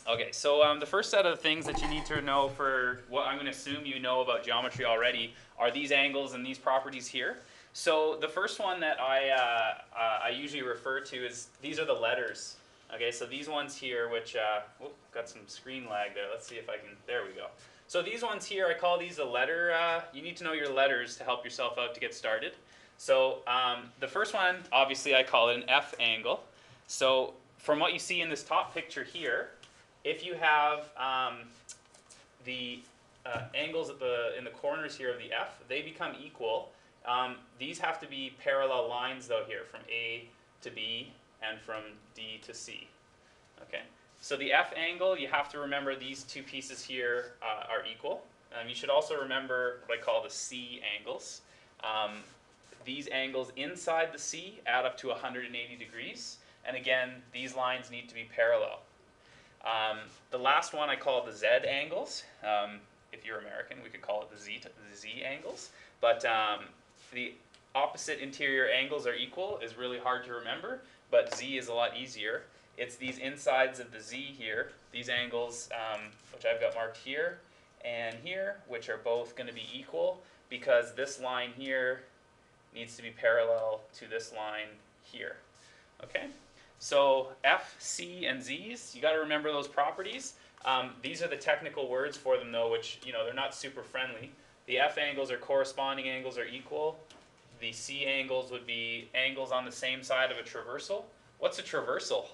Okay, so the first set of things that you need to know for what I'm going to assume you know about geometry already are these angles and these properties here. So the first one that I usually refer to is these are the letters. Okay, so these ones here, which got some screen lag there. Let's see if I can. There we go. So these ones here, I call these a letter. You need to know your letters to help yourself out to get started. So the first one, obviously, I call it an F angle. So from what you see in this top picture here, if you have the angles in the corners here of the F, they become equal. These have to be parallel lines though here, from A to B and from D to C. Okay, so the F angle, you have to remember these two pieces here are equal. You should also remember what I call the C angles. These angles inside the C add up to 180 degrees. And again, these lines need to be parallel. The last one I call the Z angles. If you're American, we could call it the Z angles. But the opposite interior angles are equal is really hard to remember, but Z is a lot easier. It's these insides of the Z here, these angles, which I've got marked here and here, which are both going to be equal because this line here needs to be parallel to this line here. Okay? So F, C, and Z's, you got to remember those properties. These are the technical words for them though, which, they're not super friendly. The F angles or corresponding angles are equal. The C angles would be angles on the same side of a traversal. What's a traversal?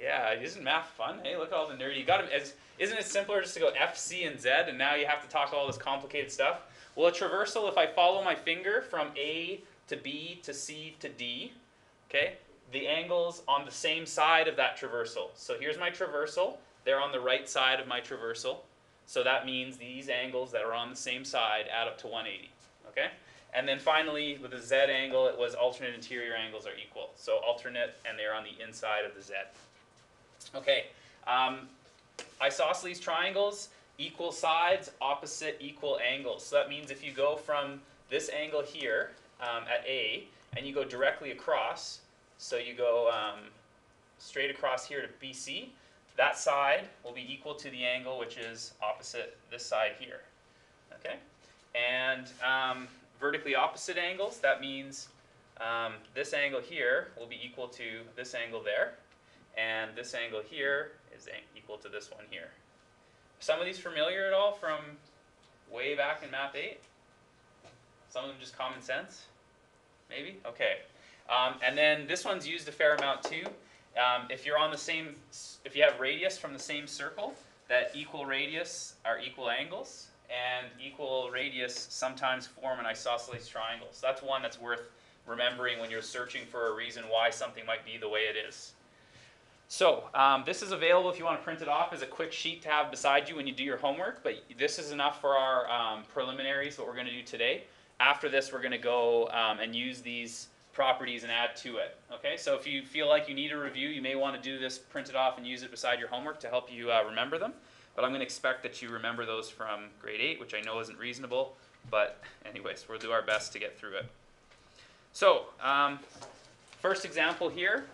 Yeah, isn't math fun? Hey, look at all the nerdy. You got to. Isn't it simpler just to go F, C, and Z, and now you have to talk all this complicated stuff? Well, a traversal, if I follow my finger from A to B to C to D, okay, the angles on the same side of that traversal. So here's my traversal. They're on the right side of my traversal. So that means these angles that are on the same side add up to 180. Okay? And then finally, with the Z angle, it was alternate interior angles are equal. So alternate, and they're on the inside of the Z. Okay. Isosceles triangles, equal sides, opposite equal angles. So that means if you go from this angle here at A, and you go directly across, so you go straight across here to BC, that side will be equal to the angle which is opposite this side here. Okay? And vertically opposite angles, that means this angle here will be equal to this angle there, and this angle here is equal to this one here. Some of these familiar at all from way back in Math 8? Some of them just common sense? Maybe? Okay. And then this one's used a fair amount too. If you're on the same, if you have radius from the same circle, that equal radius are equal angles, and equal radius sometimes form an isosceles triangle. So that's one that's worth remembering when you're searching for a reason why something might be the way it is. So this is available if you want to print it off as a quick sheet to have beside you when you do your homework, but this is enough for our preliminaries, what we're going to do today. After this, we're going to go and use these properties and add to it. Okay, so if you feel like you need a review, you may want to do this, print it off, and use it beside your homework to help you remember them. But I'm going to expect that you remember those from grade 8, which I know isn't reasonable. But anyways, we'll do our best to get through it. So first example here.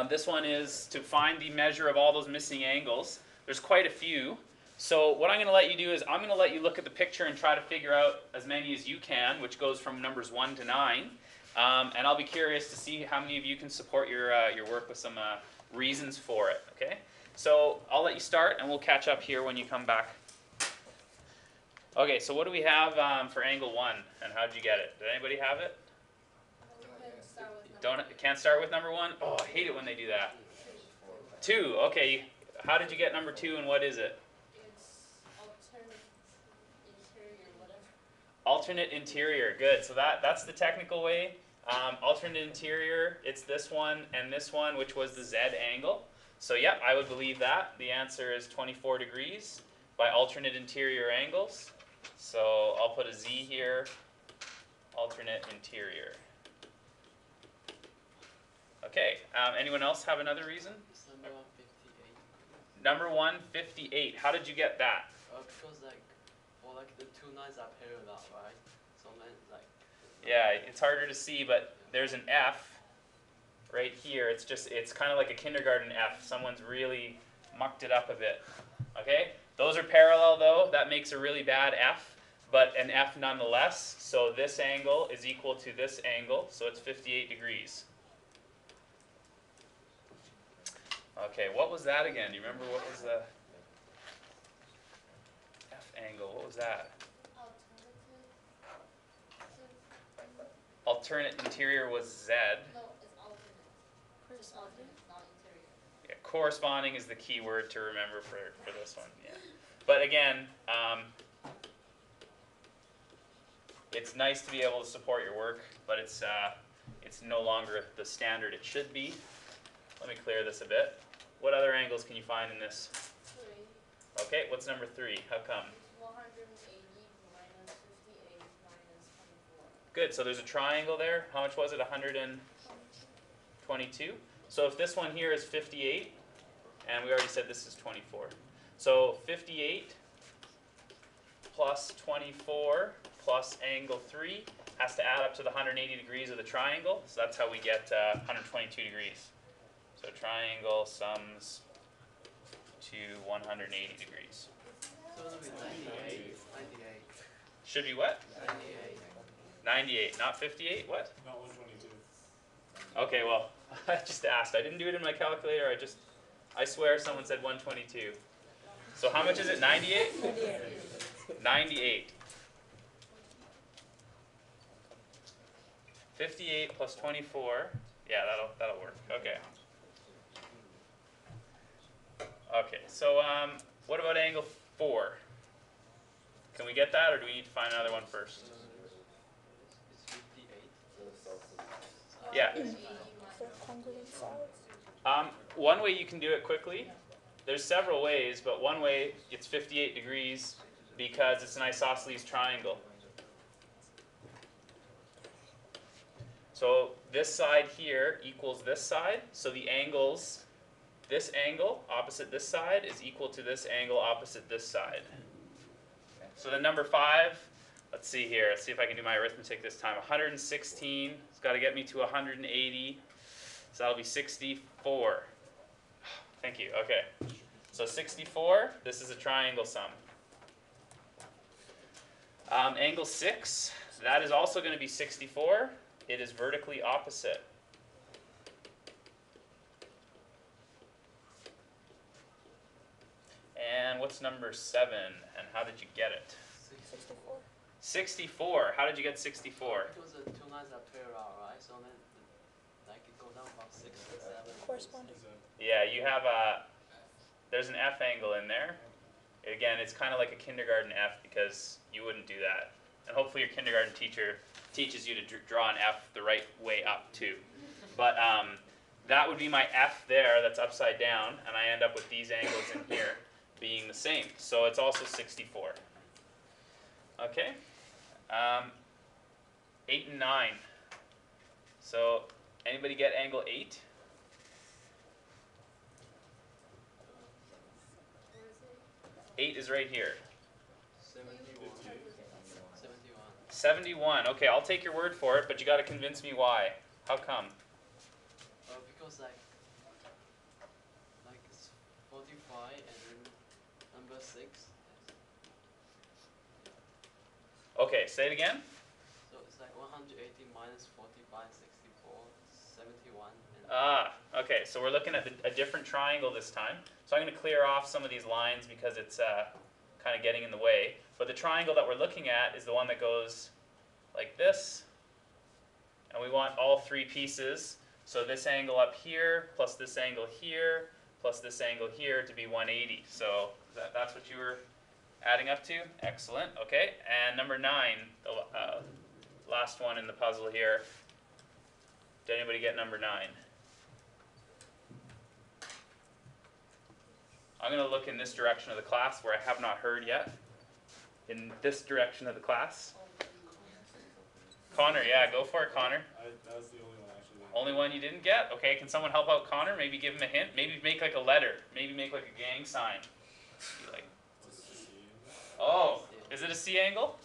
This one is to find the measure of all those missing angles. There's quite a few. So what I'm going to let you do is I'm going to let you look at the picture and try to figure out as many as you can, which goes from numbers 1 to 9. And I'll be curious to see how many of you can support your work with some reasons for it. Okay? So I'll let you start, and we'll catch up here when you come back. Okay, so what do we have for angle 1, and how did you get it? Did anybody have it? Can't start with number 1? Oh, I hate it when they do that. 2, okay. How did you get number 2, and what is it? It's alternate interior, whatever. Alternate interior, good. So that's the technical way. Alternate interior, it's this one and this one, which was the Z angle. So yeah, I would believe that. The answer is 24 degrees by alternate interior angles. So I'll put a Z here, alternate interior. Okay, anyone else have another reason? It's number 158. Number 158, how did you get that? Because the two lines are parallel, right? So then Yeah, it's harder to see, but there's an F right here, it's kind of like a kindergarten F. Someone's really mucked it up a bit. Okay? Those are parallel though. That makes a really bad F, but an F nonetheless. So this angle is equal to this angle, so it's 58 degrees. Okay, what was that again? Do you remember what was the F angle? What was that? Alternate interior was Z. No, it's alternate. Just alternate, not interior. Yeah, corresponding is the key word to remember for this one. Yeah. But again, it's nice to be able to support your work, but it's no longer the standard it should be. Let me clear this a bit. What other angles can you find in this? 3. Okay, what's number 3? How come? It's 180 minus 58 minus 24. Good, so there's a triangle there. How much was it? 122? So if this one here is 58, and we already said this is 24. So 58 plus 24 plus angle 3 has to add up to the 180 degrees of the triangle. So that's how we get 122 degrees. So triangle sums to 180 degrees. So it'll be 98. 98. Should be what? 98. 98, not 58? What? Not 122. Okay, well, I just asked. I didn't do it in my calculator. I swear someone said 122. So how much is it? 98? 98. 58 plus 24. Yeah, that'll work. Okay. Okay, so what about angle 4? Can we get that, or do we need to find another one first? It's 58. Yeah. 180 One way you can do it quickly, there's several ways, but one way it's 58 degrees because it's an isosceles triangle. So this side here equals this side, so the angles, this angle opposite this side is equal to this angle opposite this side. So the number 5, let's see here, let's see if I can do my arithmetic this time. 116, it's got to get me to 180, so that'll be 64. Thank you, okay. So 64, this is a triangle sum. Angle 6, that is also going to be 64. It is vertically opposite. And what's number 7, and how did you get it? 64. 64, how did you get 64? Because the two lines are parallel, right? So then, like, it goes down from 6 to 7. Corresponding. Yeah, you have there's an F angle in there. Again, it's kind of like a kindergarten F because you wouldn't do that. And hopefully your kindergarten teacher teaches you to draw an F the right way up too. But that would be my F there that's upside down, and I end up with these angles in here being the same. So it's also 64. Okay? 8 and 9. So anybody get angle 8? Where is it? 8 is right here. 71. 71. 71. Okay, I'll take your word for it, but you got to convince me why. How come? Because like it's 45 and then number 6. Okay, say it again. So it's like 180 minus 45, 64, 71. And Ah, okay, so we're looking at a different triangle this time. So I'm going to clear off some of these lines because it's kind of getting in the way. But the triangle that we're looking at is the one that goes like this. And we want all 3 pieces. So this angle up here, plus this angle here, plus this angle here to be 180. So that's what you were adding up to? Excellent, okay. And number 9, the last one in the puzzle here. Did anybody get number 9? I'm going to look in this direction of the class where I have not heard yet. In this direction of the class. Connor, yeah, go for it, Connor. That was the only one actually. Only one you didn't get? Okay, can someone help out Connor? Maybe give him a hint? Maybe make like a letter. Maybe make like a gang sign. Be like, oh, is it a C angle?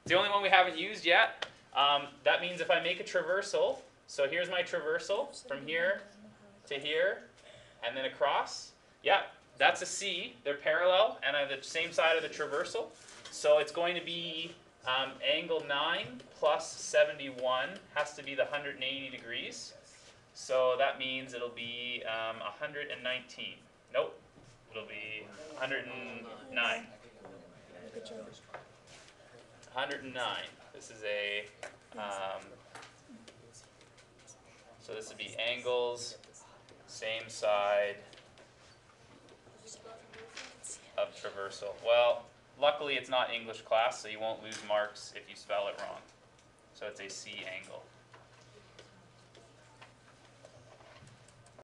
It's the only one we haven't used yet. That means if I make a traversal, So here's my traversal from here to here, and then across. Yeah, that's a C. They're parallel and on the same side of the traversal. So it's going to be angle 9 plus 71 has to be the 180 degrees. So that means it'll be 119. Nope, it'll be 109. 109. This is a, so this would be angles, same side of traversal. Well, luckily it's not English class, so you won't lose marks if you spell it wrong. So it's a C angle.